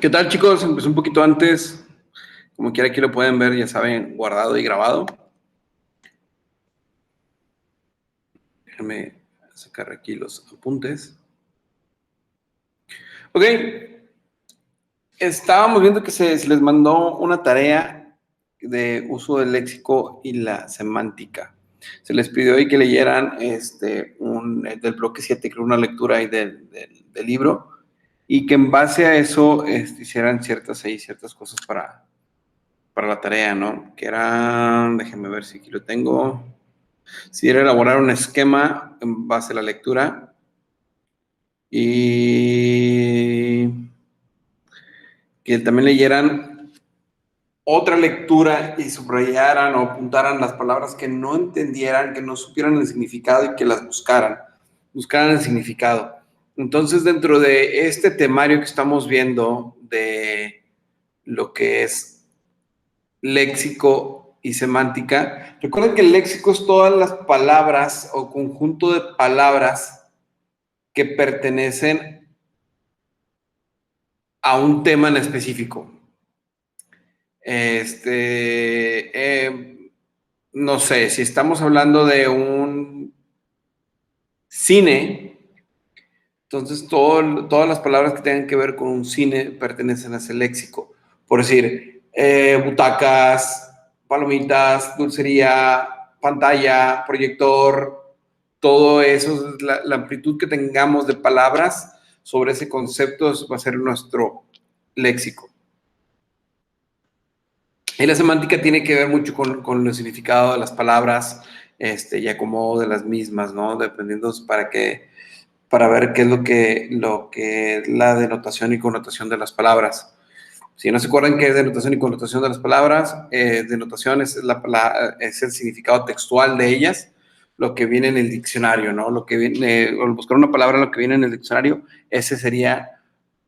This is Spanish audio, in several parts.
¿Qué tal, chicos? Empecé un poquito antes. Como quiera, aquí lo pueden ver, ya saben, guardado y grabado. Déjenme sacar aquí los apuntes. Ok. Estábamos viendo que se les mandó una tarea de uso del léxico y la semántica. Se les pidió ahí que leyeran del bloque 7, creo, una lectura ahí del libro, y que en base a eso hicieran ciertas cosas para la tarea, ¿no? Que eran, déjenme ver si aquí lo tengo. Si era elaborar un esquema en base a la lectura y que también leyeran otra lectura y subrayaran o apuntaran las palabras que no entendieran, que no supieran el significado y que las buscaran el significado. Entonces, dentro de este temario que estamos viendo de lo que es léxico y semántica, recuerden que el léxico es todas las palabras o conjunto de palabras que pertenecen a un tema en específico. No sé, si estamos hablando de un cine, entonces todas las palabras que tengan que ver con un cine pertenecen a ese léxico. Por decir, butacas, palomitas, dulcería, pantalla, proyector, todo eso, la amplitud que tengamos de palabras sobre ese concepto va a ser nuestro léxico. Y la semántica tiene que ver mucho con el significado de las palabras y acomodo de las mismas, ¿no? Dependiendo para ver qué es lo que la denotación y connotación de las palabras. Si no se acuerdan qué es denotación y connotación de las palabras, denotación es el significado textual de ellas, lo que viene en el diccionario, ¿no? Lo que viene, al buscar una palabra, lo que viene en el diccionario, ese sería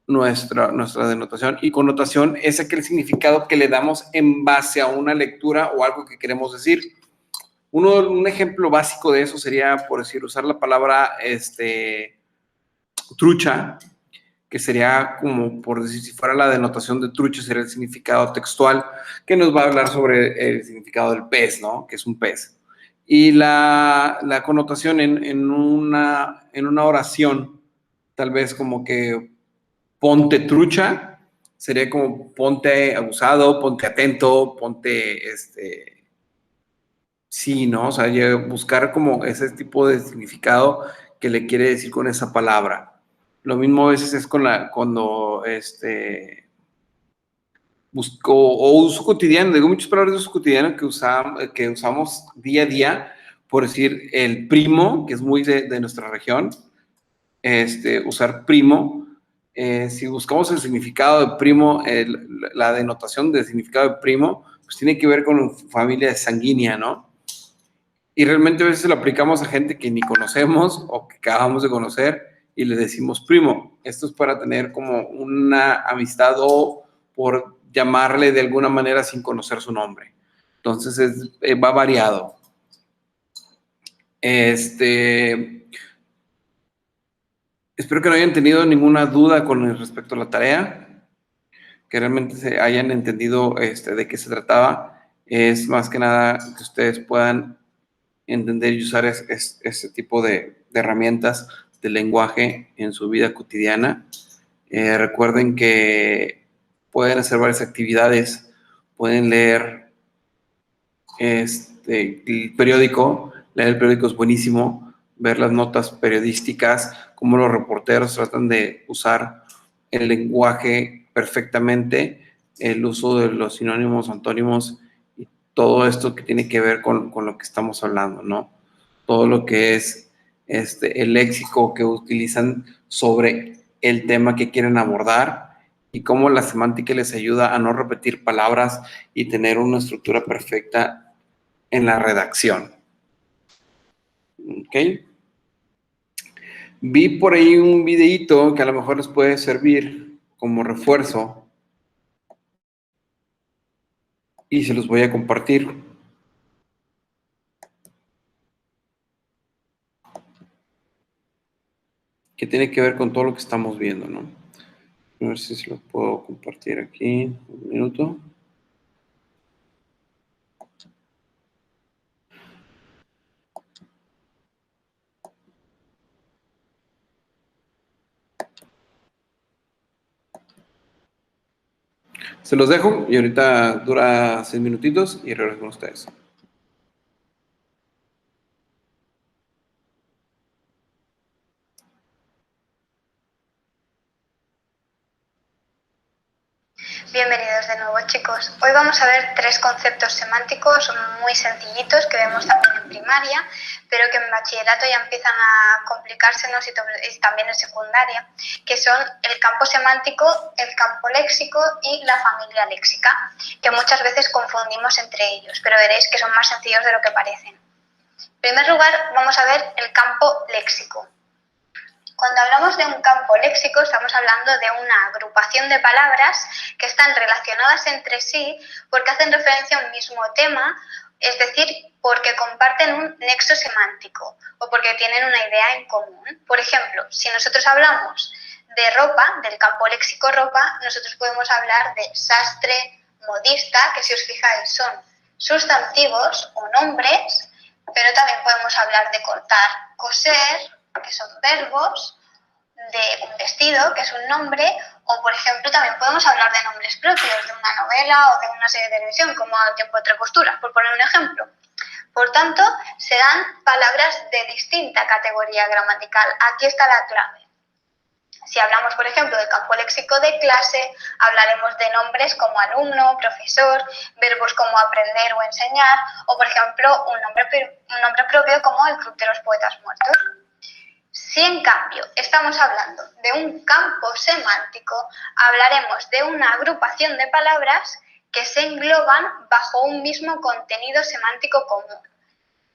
nuestra denotación. Y connotación es aquel significado que le damos en base a una lectura o algo que queremos decir. Un ejemplo básico de eso sería, por decir, usar la palabra trucha, que sería como, por decir, si fuera la denotación de trucha, sería el significado textual, que nos va a hablar sobre el significado del pez, ¿no? Que es un pez. Y la connotación en una oración, tal vez como que ponte trucha, sería como ponte abusado, ponte atento, ponte, sí, ¿no? O sea, buscar como ese tipo de significado que le quiere decir con esa palabra. Lo mismo a veces es cuando busco o uso cotidiano, digo muchas palabras de uso cotidiano que usamos día a día, por decir el primo, que es muy de nuestra región, usar primo. Si buscamos el significado de primo, la denotación del significado de primo, pues tiene que ver con familia sanguínea, ¿no? Y realmente a veces lo aplicamos a gente que ni conocemos o que acabamos de conocer y le decimos primo. Esto es para tener como una amistad o por llamarle de alguna manera sin conocer su nombre. Entonces va variado. Espero que no hayan tenido ninguna duda con respecto a la tarea, que realmente se hayan entendido de qué se trataba. Es más que nada que ustedes puedan entender y usar ese tipo de herramientas de lenguaje en su vida cotidiana. Recuerden que pueden hacer varias actividades, pueden leer el periódico, leer el periódico es buenísimo, ver las notas periodísticas, cómo los reporteros tratan de usar el lenguaje perfectamente, el uso de los sinónimos, antónimos y todo esto que tiene que ver con lo que estamos hablando, ¿no? Todo lo que es el léxico que utilizan sobre el tema que quieren abordar y cómo la semántica les ayuda a no repetir palabras y tener una estructura perfecta en la redacción. ¿Ok? Vi por ahí un videíto que a lo mejor les puede servir como refuerzo y se los voy a compartir. Que tiene que ver con todo lo que estamos viendo, ¿no? A ver si se lo puedo compartir aquí. Un minuto. Se los dejo y ahorita dura 6 minutitos y regreso con ustedes. Bienvenidos de nuevo, chicos. Hoy vamos a ver 3 conceptos semánticos muy sencillitos que vemos también en primaria, pero que en bachillerato ya empiezan a complicársenos y también en secundaria, que son el campo semántico, el campo léxico y la familia léxica, que muchas veces confundimos entre ellos, pero veréis que son más sencillos de lo que parecen. En primer lugar, vamos a ver el campo léxico. Cuando hablamos de un campo léxico, estamos hablando de una agrupación de palabras que están relacionadas entre sí porque hacen referencia a un mismo tema, es decir, porque comparten un nexo semántico o porque tienen una idea en común. Por ejemplo, si nosotros hablamos de ropa, del campo léxico ropa, nosotros podemos hablar de sastre, modista, que si os fijáis son sustantivos o nombres, pero también podemos hablar de cortar, coser, que son verbos, de un vestido, que es un nombre, o por ejemplo también podemos hablar de nombres propios, de una novela o de una serie de televisión, como El tiempo entre costuras, por poner un ejemplo. Por tanto, serán palabras de distinta categoría gramatical. Aquí está la clave. Si hablamos, por ejemplo, del campo léxico de clase, hablaremos de nombres como alumno, profesor, verbos como aprender o enseñar, o por ejemplo, un nombre propio como el Club de los Poetas Muertos. Si en cambio estamos hablando de un campo semántico, hablaremos de una agrupación de palabras que se engloban bajo un mismo contenido semántico común.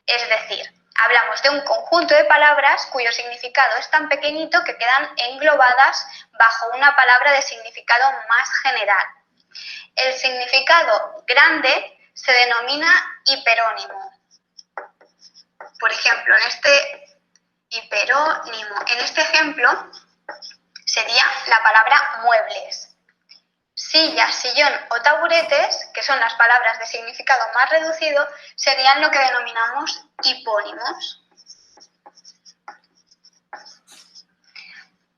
Es decir, hablamos de un conjunto de palabras cuyo significado es tan pequeñito que quedan englobadas bajo una palabra de significado más general. El significado grande se denomina hiperónimo. Por ejemplo, en este ejemplo sería la palabra muebles. Silla, sillón o taburetes, que son las palabras de significado más reducido, serían lo que denominamos hipónimos.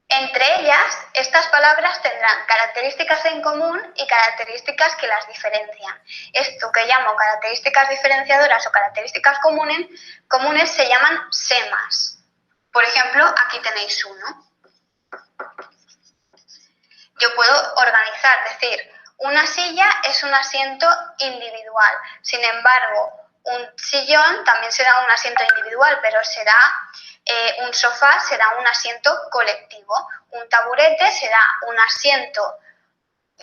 Entre ellas, estas palabras tendrán características en común y características que las diferencian. Esto que llamo características diferenciadoras o características comunes se llaman semas. Por ejemplo, aquí tenéis uno. Yo puedo organizar, decir, una silla es un asiento individual. Sin embargo, un sillón también será un asiento individual, pero será un sofá será un asiento colectivo. Un taburete será un asiento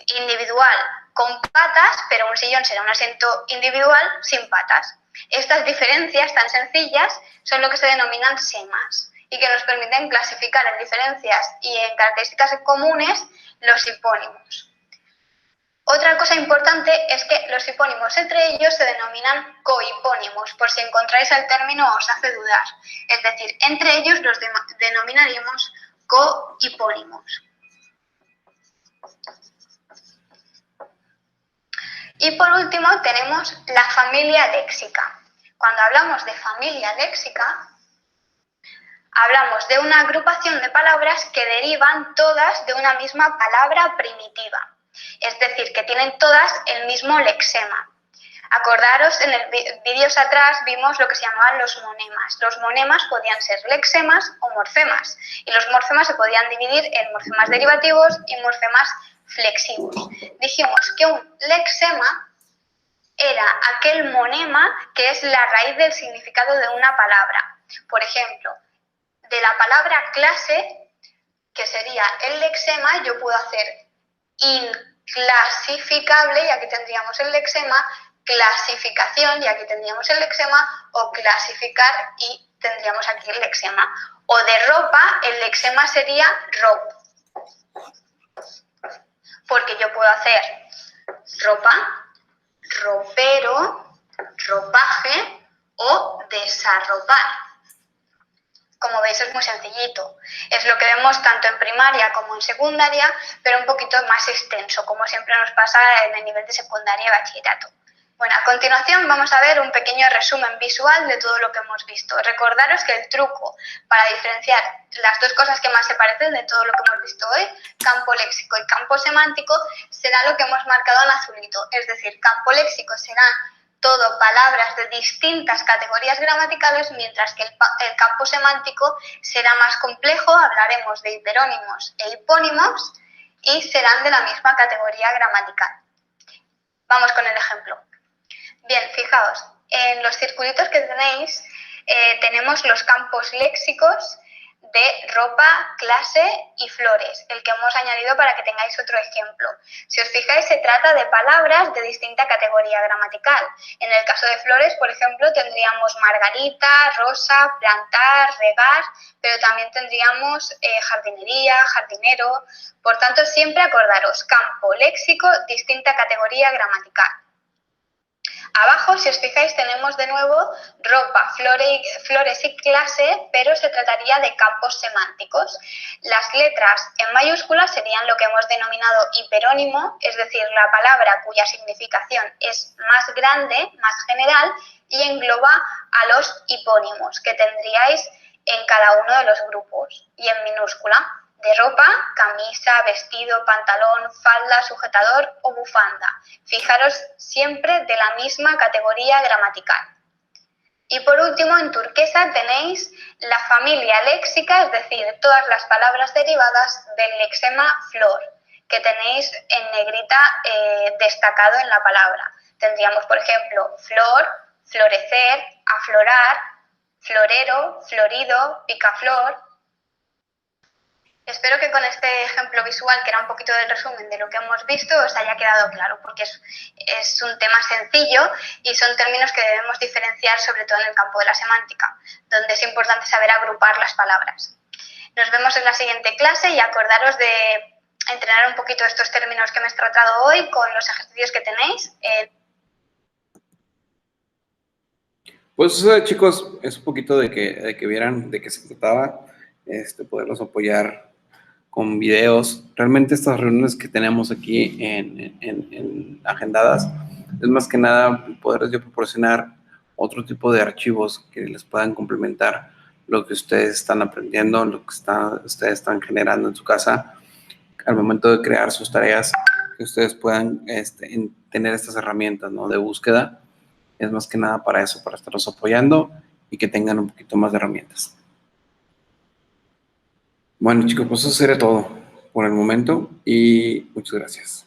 individual con patas, pero un sillón será un asiento individual sin patas. Estas diferencias tan sencillas son lo que se denominan semas y que nos permiten clasificar en diferencias y en características comunes los hipónimos. Otra cosa importante es que los hipónimos entre ellos se denominan cohipónimos, por si encontráis el término os hace dudar. Es decir, entre ellos los denominaríamos cohipónimos. Y por último tenemos la familia léxica. Cuando hablamos de familia léxica, hablamos de una agrupación de palabras que derivan todas de una misma palabra primitiva, es decir, que tienen todas el mismo lexema. Acordaros, en el vídeos atrás vimos lo que se llamaban los monemas. Los monemas podían ser lexemas o morfemas, y los morfemas se podían dividir en morfemas derivativos y morfemas flexivos. Dijimos que un lexema era aquel monema que es la raíz del significado de una palabra. Por ejemplo, de la palabra clase, que sería el lexema, yo puedo hacer inclasificable, y aquí tendríamos el lexema, clasificación, y aquí tendríamos el lexema, o clasificar, y tendríamos aquí el lexema. O de ropa, el lexema sería rope, porque yo puedo hacer ropa, ropero, ropaje o desarropar. Como veis es muy sencillito. Es lo que vemos tanto en primaria como en secundaria, pero un poquito más extenso, como siempre nos pasa en el nivel de secundaria y bachillerato. Bueno, a continuación vamos a ver un pequeño resumen visual de todo lo que hemos visto. Recordaros que el truco para diferenciar las dos cosas que más se parecen de todo lo que hemos visto hoy, campo léxico y campo semántico, será lo que hemos marcado en azulito. Es decir, campo léxico será todo palabras de distintas categorías gramaticales, mientras que el campo semántico será más complejo, hablaremos de hiperónimos e hipónimos y serán de la misma categoría gramatical. Vamos con el ejemplo. Bien, fijaos, en los circulitos que tenéis tenemos los campos léxicos de ropa, clase y flores, el que hemos añadido para que tengáis otro ejemplo. Si os fijáis, se trata de palabras de distinta categoría gramatical. En el caso de flores, por ejemplo, tendríamos margarita, rosa, plantar, regar, pero también tendríamos jardinería, jardinero. Por tanto, siempre acordaros, campo léxico, distinta categoría gramatical. Abajo, si os fijáis, tenemos de nuevo ropa, flores y clase, pero se trataría de campos semánticos. Las letras en mayúsculas serían lo que hemos denominado hiperónimo, es decir, la palabra cuya significación es más grande, más general, y engloba a los hipónimos, que tendríais en cada uno de los grupos, y en minúscula. De ropa, camisa, vestido, pantalón, falda, sujetador o bufanda. Fijaros siempre de la misma categoría gramatical. Y por último, en turquesa tenéis la familia léxica, es decir, todas las palabras derivadas del lexema flor, que tenéis en negrita destacado en la palabra. Tendríamos, por ejemplo, flor, florecer, aflorar, florero, florido, picaflor. Espero que con este ejemplo visual, que era un poquito del resumen de lo que hemos visto, os haya quedado claro, porque es un tema sencillo y son términos que debemos diferenciar, sobre todo en el campo de la semántica, donde es importante saber agrupar las palabras. Nos vemos en la siguiente clase y acordaros de entrenar un poquito estos términos que hemos tratado hoy con los ejercicios que tenéis. Pues chicos, es un poquito de que vieran de qué se trataba, poderlos apoyar con videos. Realmente estas reuniones que tenemos aquí en agendadas, es más que nada poderles yo proporcionar otro tipo de archivos que les puedan complementar lo que ustedes están aprendiendo, lo que ustedes están generando en su casa, al momento de crear sus tareas, que ustedes puedan tener estas herramientas, ¿no?, de búsqueda. Es más que nada para eso, para estarlos apoyando y que tengan un poquito más de herramientas. Bueno, chicos, pues eso sería todo por el momento y muchas gracias.